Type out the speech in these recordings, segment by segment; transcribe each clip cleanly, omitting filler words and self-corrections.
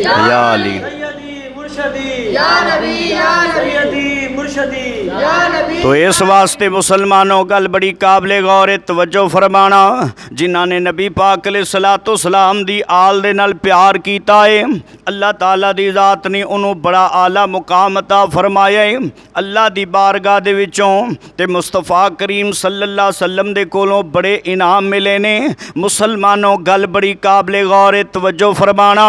या अली। तो इस वास्ते मुसलमानों गल बड़ी काबले गौर तवज्जो फरमाना, जिन्हां ने नबी पाक अलैहिस्सलातु सलाम दी आल दे नाल प्यार कीता है, अल्लाह ताला दी ज़ात ने उन्होंने बड़ा आला मुकाम अता फरमाया है। अल्लाह दी बारगाह दे विचों ते मुस्तफा करीम सल्लल्लाहु अलैहि वसल्लम दे कोलों बड़े इनाम मिले ने। मुसलमानों गल बड़ी काबले गौर तवज्जो फरमाना,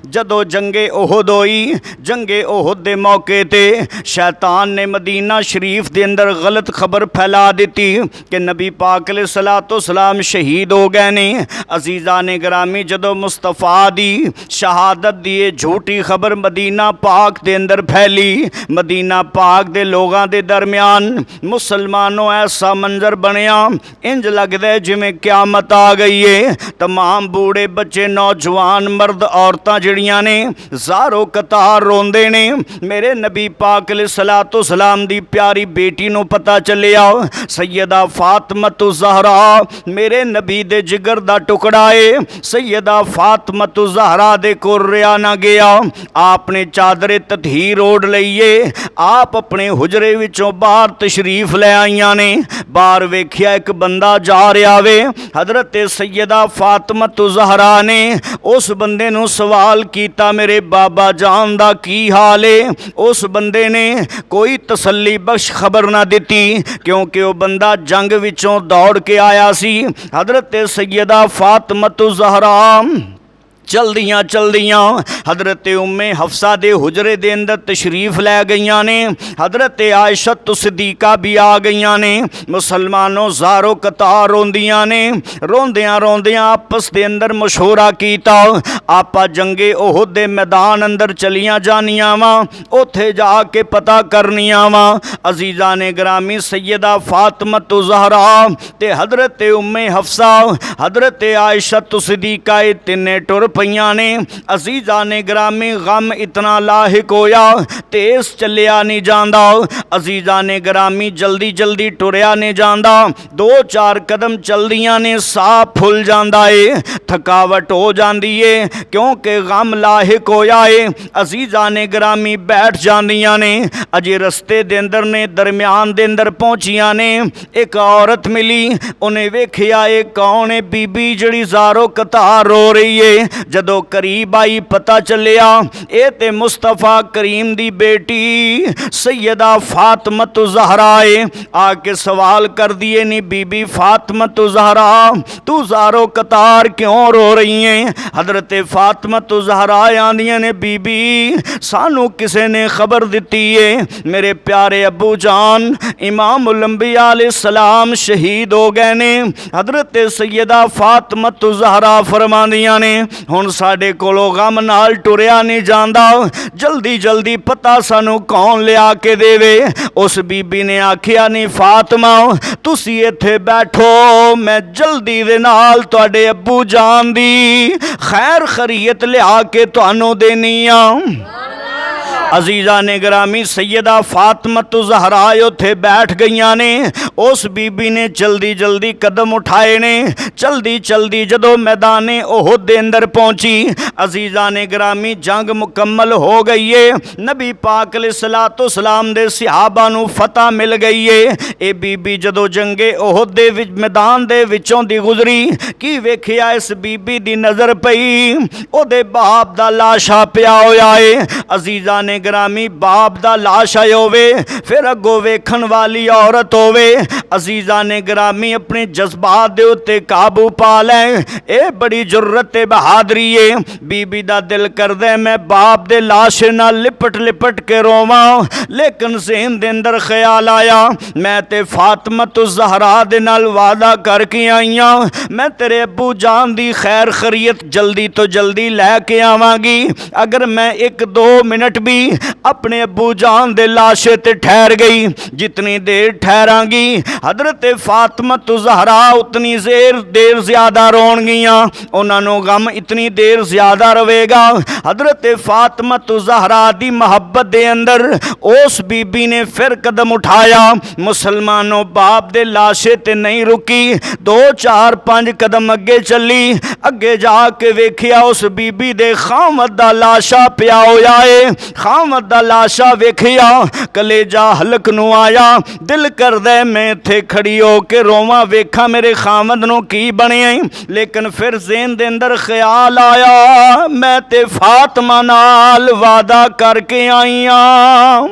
जदों जंगे ओहद होई, जंगे ओहद दे मौके ते शैतान ने मदीना शरीफ दे अंदर गलत खबर फैला दी कि नबी पाक अलैहिस्सलातु सलाम शहीद हो गए ने। अजीज़ा ने ग्रामी जदों मुस्तफा दी शहादत दी झूठी खबर मदीना पाक दे अंदर फैली, मदीना पाक दे लोगां दे दरम्यान मुसलमानों ऐसा मंजर बनया, इंज लगदा है जिवें क्यामत आ गई है। तमाम बूढ़े बच्चे नौजवान मर्द औरतां जिहड़ियां ने ज़ारो कतार रोंदे ने। मेरे नबी पाक अलैहिस्सलातु सलाम दी प्यारी बेटी नूं पता चलिया सैयदा फातिमतु ज़हरा मेरे नबी दे जिगर दा टुकड़ा है। सैयदा फातिमतु ज़हरा दे कोल रिया ना गया, आपने चादरे ततहीर ओढ़ लईए, आप अपने हुजरे विचों बाहर तशरीफ ले आईयां ने। बाहर वेख्या एक बंदा जा रहा वे। हजरत सैयदा फातिमतु ज़हरा ने उस बंदे नूं सवाल कीता, मेरे बाबा जान दा की हाल है? उस बंदे ने कोई तसल्ली बख्श खबर ना दी, क्योंकि वह बंदा जंग विचों दौड़ के आया सी। हजरत सैयदा फातिमतु ज़हरा चलदियाँ चलदियाँ हजरत उम्मे हफ्सा दे हुजरे दे अंदर तशरीफ लै गईयां ने। हजरत आयशा सिद्दीका भी आ गईयां ने। मुसलमानों ज़ारो कतार रोंदियां ने। रोंदियां रोंदियां आपस दे अंदर मशवरा कीता, आपा जंगे ओहद दे मैदान अंदर चलियां जानियां वा, उत्थे जाके पता करनियां वा। अजीज़ा ने ग्रामी सैयदा फातिमतु ज़हरा ते हजरत उम्मे हफ्सा हजरत आयशा सिद्दीका तिन्ने टुर पईयां ने। अजीज़ा ने ग्रामी गम इतना लाहिक होया, तेज चलिया नहीं जांदा। अजीज़ा ने ग्रामी जल्दी जल्दी टुरिया नहीं जांदा। दो चार कदम चलदियां ने साह फुल जांदा है, थकावट हो जाती है, क्योंकि गम लाहिक होया है। अजीज़ा ने ग्रामी बैठ जांदियां ने। अजे रस्ते दे अंदर ने दरम्यान दे अंदर पहुंचियां ने, एक औरत मिली। उन्हें वेखिया ये कौन है बीबी जिहड़ी ज़ारो कतार रो रही है। जदों करीब आई पता चलिया ये ते मुस्तफा करीम दी बेटी सैयदा फातिमतु ज़हरा है। आके सवाल कर दिए नी, बीबी फातिमतु ज़हरा तू ज़ारो कतार क्यों रो रही है? हजरत फातिमतु ज़हरा आंदियां ने, बीबी सानू किसे ने खबर दी है मेरे प्यारे अबू जान इमामुल अंबिया अलैहिस्सलाम शहीद हो गए ने। हजरत सैयदा फातिमतु ज़हरा फरमांदियां ने, हुण साडे कोलों गम नाल टुरिया नहीं जांदा, जल्दी जल्दी पता सानू कौन लिया के देवे। उस बीबी ने आखिया, नहीं फातिमा तुसी इत्थे बैठो, मैं जल्दी दे नाल तुहाडे अब्बू जान दी खैर खरीयत लिया के तुहानू देनी आ। अजीज़ा ने ग्रामी सैयदा फातिमतु ज़हरा उत्थे बैठ गईयां ने। उस बीबी ने जल्दी जल्दी कदम उठाए ने। चलदी चलदी जदों मैदाने ओहद दे अंदर पहुंची, अजीज़ा ने ग्रामी जंग मुकम्मल हो गई है। नबी पाक अलैहिस्सलातु सलाम दे सहाबा नू फतह मिल गई है। ये बीबी जदों जंगे ओहद दे विच मैदान दे विचों दी गुजरी, की वेखिया इस बीबी दी नज़र पई ओदे बाप दा लाशा पिया होया है। अजीज़ा ने ग्रामी बाप दा लाश आए होवे, फिर अगों वेखण वाली औरत होवे। अजीज़ा ने ग्रामी अपने जज्बात दे उत्ते काबू पा लै। ये बड़ी जुर्रत ते बहादरी है। बीबी दा दिल करदा मैं बाप दे लाश नाल लिपट लिपट के रोवां, लेकिन ज़हन दे अंदर ख्याल आया मैं ते फातिमतु ज़हरा दे नाल वादा करके आई हां, मैं तेरे अब्बू जान दी खैर खरीयत जल्दी तो जल्दी लैके आवांगी। अगर मैं एक दो मिनट भी अपने अबू जान दे लाशे ते ठहर गई। जितनी देर ठहरांगी हजरत फातिमा ज़हरा उतनी देर ज़्यादा रोणगियां, उन्होंने गम इतनी देर ज़्यादा रवेगा। हजरत फातिमा ज़हरा दी मोहब्बत दे अंदर उस बीबी ने फिर कदम उठाया। मुसलमानों बाप दे लाशे ते नहीं रुकी, 2-4-5 कदम अगे चली। अगे जाके वेखिया उस बीबी दे खामद दा लाशा पिया होया है। खामद दा लाशा वेखिया कलेजा हलक नू आया। दिल करदा मैं इत्थे खड़ी हो के रोवां, वेखा मेरे खामद नू की बनिया। लेकिन फिर ज़हन दे अंदर ख्याल आया मैं ते फातिमा नाल वादा करके आई हां,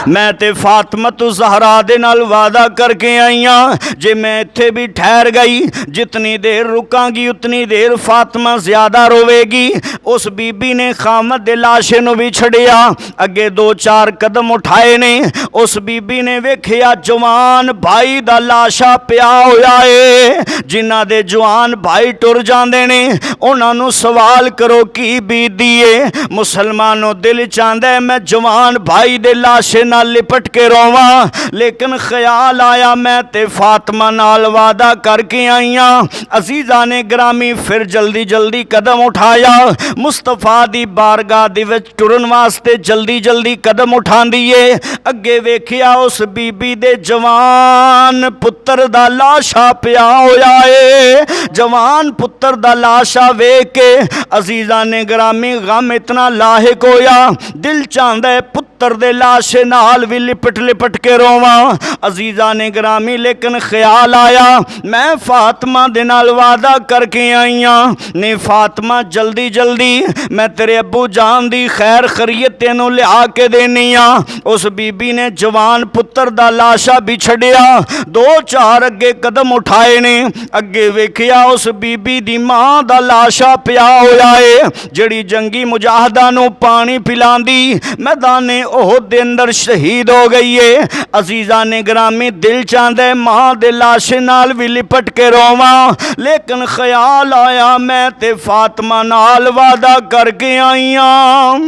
मैं ते फातिमा ज़हरा दे नाल वादा करके आई हाँ, जे मैं इत्थे भी ठहर गई जितनी देर रुकांगी उतनी देर फातिमा ज़्यादा रोवेगी। उस बीबी ने खामद दे लाशे नू भी छड़िया, अगे 2-4 कदम उठाए ने। उस बीबी ने वेखिया जवान भाई दा लाशा पिया होया है। जिन्हां दे जवान भाई टुर जांदे ने उन्हां नू सवाल करो की बीती है। मुसलमानों दिल चाहता है मैं जवान भाई दे लाशे नाल लिपट के रोवां, लेकिन ख्याल आया मैं ते फातिमा नाल वादा करके आई हां। अजीज़ा ने ग्रामी फिर जल्दी जल्दी कदम उठाया। मुस्तफा दी बारगाह दे विच टुरन वास्ते जल्दी जल्दी कदम उठांदी है। अगे वेखिया उस बीबी दे जवान पुत्र दा लाशा पिया होया है। जवान पुत्र दा लाशा वेख के अजीज़ा ने ग्रामी गम इतना लाहिक होया, दिल चाहता है पुत्र दे लाशे नाल भी लिपट लिपट के रोवां। अजीज़ा ने ग्रामी लेकिन ख्याल आया मैं फातिमा दे नाल वादा करके आई हाँ, ने फातिमा जल्दी जल्दी मैं तेरे अबू जान दी खैर खरीयत तेनों लिया के देनी हाँ। उस बीबी ने जवान पुत्र दा लाशा भी छड़िया, 2-4 अगे कदम उठाए ने। अगे वेखिया उस बीबी दी मां दा लाशा पिया होया है, जड़ी जंगी मुजाहिदा नू पानी पिलांदी मैदाने ओहद दे अंदर शहीद हो गई है। अजीज़ा ने ग्रामी दिल चाहता है मां दे लाशे नाल भी लिपट के रोवां, लेकिन ख्याल आया मैं ते फातिमा नाल वादा करके आई हां।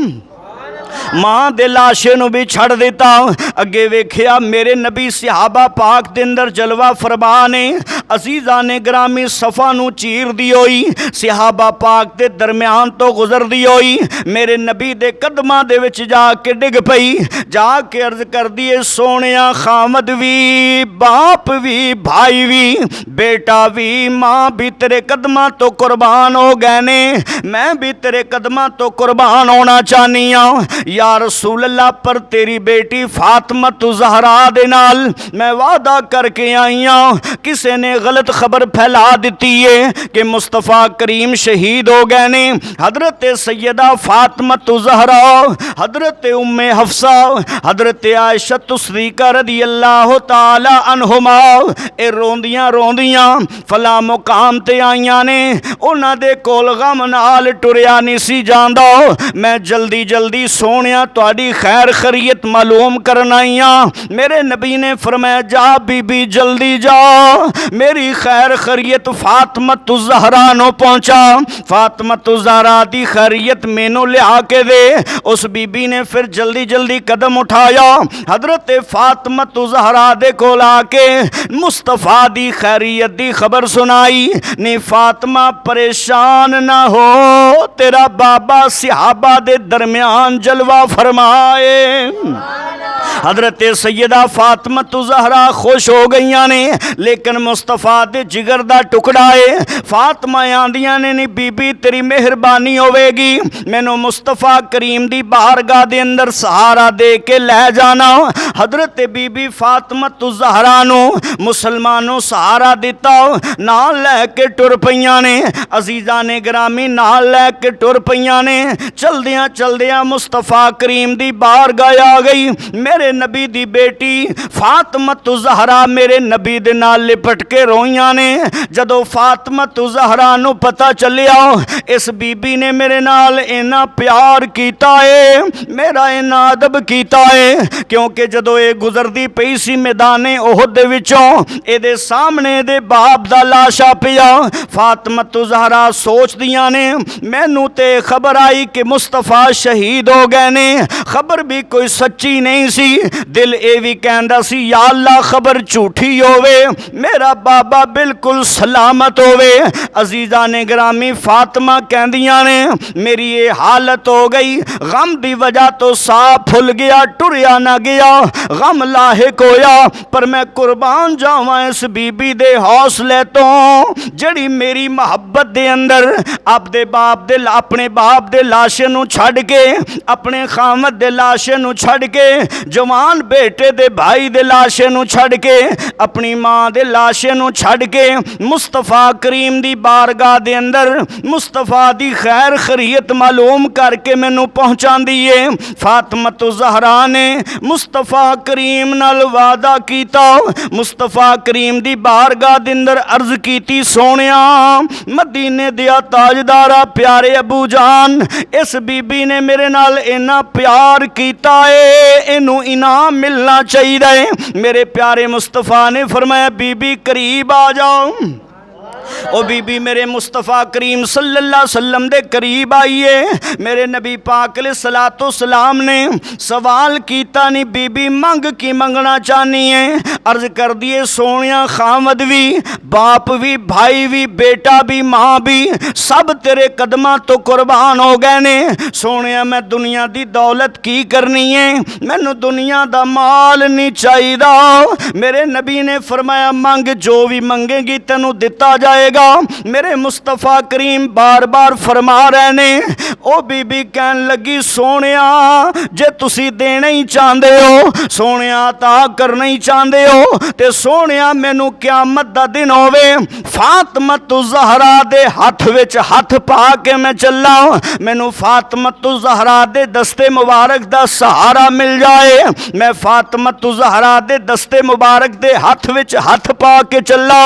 मां दे लाशे नू भी छड़ दिता। अगे वेखिया मेरे नबी सहाबा पाक दे अंदर जलवा फरमा ने। अजीज़ा ने ग्रामी सफ़ा नू चीर दी होई सहाबा पाक दे दरम्यान तो गुजर दी होई मेरे नबी दे कदमां दे विच जाके डिग पई। जाके अर्ज कर दिए सोनिया खामद भी बाप भी भाई भी बेटा भी मां भी तेरे कदमां तो कुर्बान हो गए ने, मैं भी तेरे कदमां तो कुर्बान होना चाहनी हाँ। या रसूल अल्लाह पर तेरी बेटी फातिमा ज़हरा दे नाल मैं वादा करके आई हाँ। किसी ने गलत खबर फैला दी है कि मुस्तफ़ा करीम शहीद हो गए ने। हजरत सैयदा फातिमा ज़हरा, हजरत उम्मे हफ्सा, हजरत आयशा सिद्दीक़ा रज़ी अल्लाह ताला अन्हुमा ए रोंदियां रोंदियां फला मुकाम ते आईयां ने। उन्हां दे कोल गम नाल टुरिया नहीं सी जांदा। मैं जल्दी जल्दी सोनिया तुहाडी खैर खरीयत मालूम करन आई हां। मेरे नबी ने फरमाया जा बीबी जल्दी जा, मेरी खैर खरीयत फातिमा ज़हरा नो पहुंचा, फातिमा ज़हरा दी खैरियत मैनू लिया के दे। उस बीबी ने फिर जल्दी जल्दी कदम उठाया, हजरत फातिमा ज़हरा दे कोल आके मुस्तफ़ा दी खैरियत दी खबर सुनाई। ने फातिमा परेशान ना हो, तेरा बाबा सहाबा दे दरम्यान जलवा फरमाए। हजरत सैयदा फातिमा ज़हरा खुश हो गई ने, लेकिन मुस्तफा दे जिगर दा टुकड़ा है। फातिमा आंदियां ने नी बीबी तेरी मेहरबानी होवेगी, मैनू मुस्तफा करीम दी बारगाह दे अंदर सहारा दे के लै जाना। हजरत बीबी फातिमा ज़हरा नू मुसलमानों सहारा दिता, नाल लैके टुर पईयां ने। अजीज़ा ने ग्रामी नाल लैके टुर पईयां ने। चलदियां चलदियां मुस्तफा करीम दी बारगाह आ गई। मेरे मेरे नबी दी बेटी फातिमा ज़हरा मेरे नबी दे नाल लिपट के रोईयां ने। जदों फातिमा ज़हरा नूं पता चलिया इस बीबी ने मेरे नाल इन्ना प्यार कीता है, मेरा इन्ना अदब कीता है, क्योंकि जदों ये गुजरदी पई सी मैदाने ओहद दे विचों इहदे सामने इहदे बाप दा लाशा पिया। फातिमा ज़हरा सोचदियां ने मैनू ते खबर आई कि मुस्तफा शहीद हो गए ने। खबर भी कोई सच्ची नहीं सी, दिल ये भी कहंदा सी या अल्लाह खबर झूठी होवे, मेरा बाबा बिल्कुल सलामत होवे। अजीजा ने ग्रामी फातिमा कहंदियां ने मेरी ये हालत हो गई, गम दी वजह तो साह फुल गया, टुरिया ना गया, गम लाहिक होया, पर मैं कुर्बान जावां इस बीबी दे हौसले तो जड़ी मेरी मोहब्बत दे अंदर अपने बाप दे लाशे नूं छड़ के, अपने खामद दे लाशे नूं छड़ के, जवान बेटे दे भाई दे लाशे नूं छड़ के, अपनी मां दे लाशे नूं छड़ के मुस्तफा करीम दी बारगाह दे अंदर मुस्तफा दी खैर खरीयत मालूम करके मैनू पहुंचांदी है। फातिमा ज़हरा ने मुस्तफा करीम नाल वादा कीता, मुस्तफा करीम दी बारगाह दे अंदर अर्ज कीती सोनिया मदीने दिया ताजदारा प्यारे अबू जान, इस बीबी ने मेरे नाल इन्ना प्यार कीता है, इनू इनाम मिलना चाहिए। मेरे प्यारे मुस्तफा ने फरमाया बीबी करीब आ जाओ। ओ बीबी मेरे मुस्तफ़ा करीम सल्लल्लाहु अलैहि वसल्लम दे करीब आइए। मेरे नबी पाक सलातो सलाम ने सवाल कीता नहीं बीबी मंग की मंगना चाहनी है। अर्ज कर दिए सोनिया खामद भी, बाप भी, भाई भी, बेटा भी, माँ भी, सब तेरे कदमां तो कुर्बान हो गए ने। सोनिया मैं दुनिया दी दौलत की करनी है, मैनू दुनिया दा माल नहीं चाहिदा। मेरे नबी ने फरमाया मंग, जो भी मंगेगी तेनू दिता जाएगा। मेरे मुस्तफ़ा करीम बार बार फरमा रहे ने। ओ बीबी कहन लगी सोनिया जे तुसी देना ही चाहते हो, सोनिया ता करना ही चाहते हो, ते सोनिया मैनू क़यामत दा दिन होवे फातिमा ज़हरा दे हथ विच हथ पा के मैं चला, मैनू फातिमा ज़हरा दे दस्ते मुबारक दा सहारा मिल जाए। मैं फातिमा ज़हरा दे दस्ते मुबारक दे हथ विच हथ पा के चला।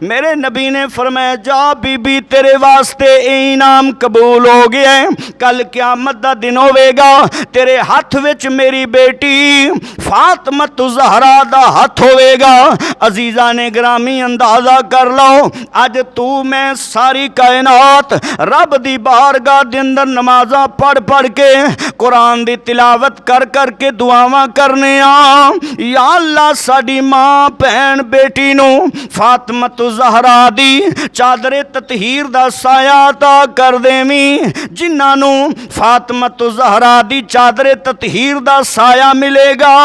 मेरे नबी ने फरमाया जा बीबी तेरे वास्ते ये इनाम कबूल हो गया है, कल क़यामत दा दिन होवेगा, तेरे हथ विच मेरी बेटी फातिमा ज़हरा दा हथ होवेगा। अजीज़ा ने ग्रामी अंदाज़ा कर लो अज तू मैं सारी कायनात रब दी बारगाह दे अंदर नमाज़ां पढ़ पढ़ के कुरान दी तिलावत कर कर के दुआवां करने आ। या अल्लाह साडी मां भैन बेटी नू फातिमा ज़हरा दी चादरे ततहीर दा साया अता कर देवीं। जिन्हां नू फातिमा ज़हरा दी चादरे ततहीर दा साया मिलेगा,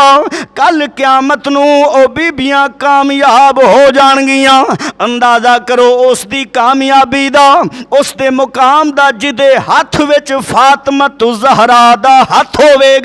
कल क़यामत नू ओ बीबियां कामयाब हो जाणगियां। अंदाज़ा करो उस दी कामयाबी दा, उस दे मुकाम दा जिदे हथ विच फातिमा ज़हरा दा हथ होवेगा।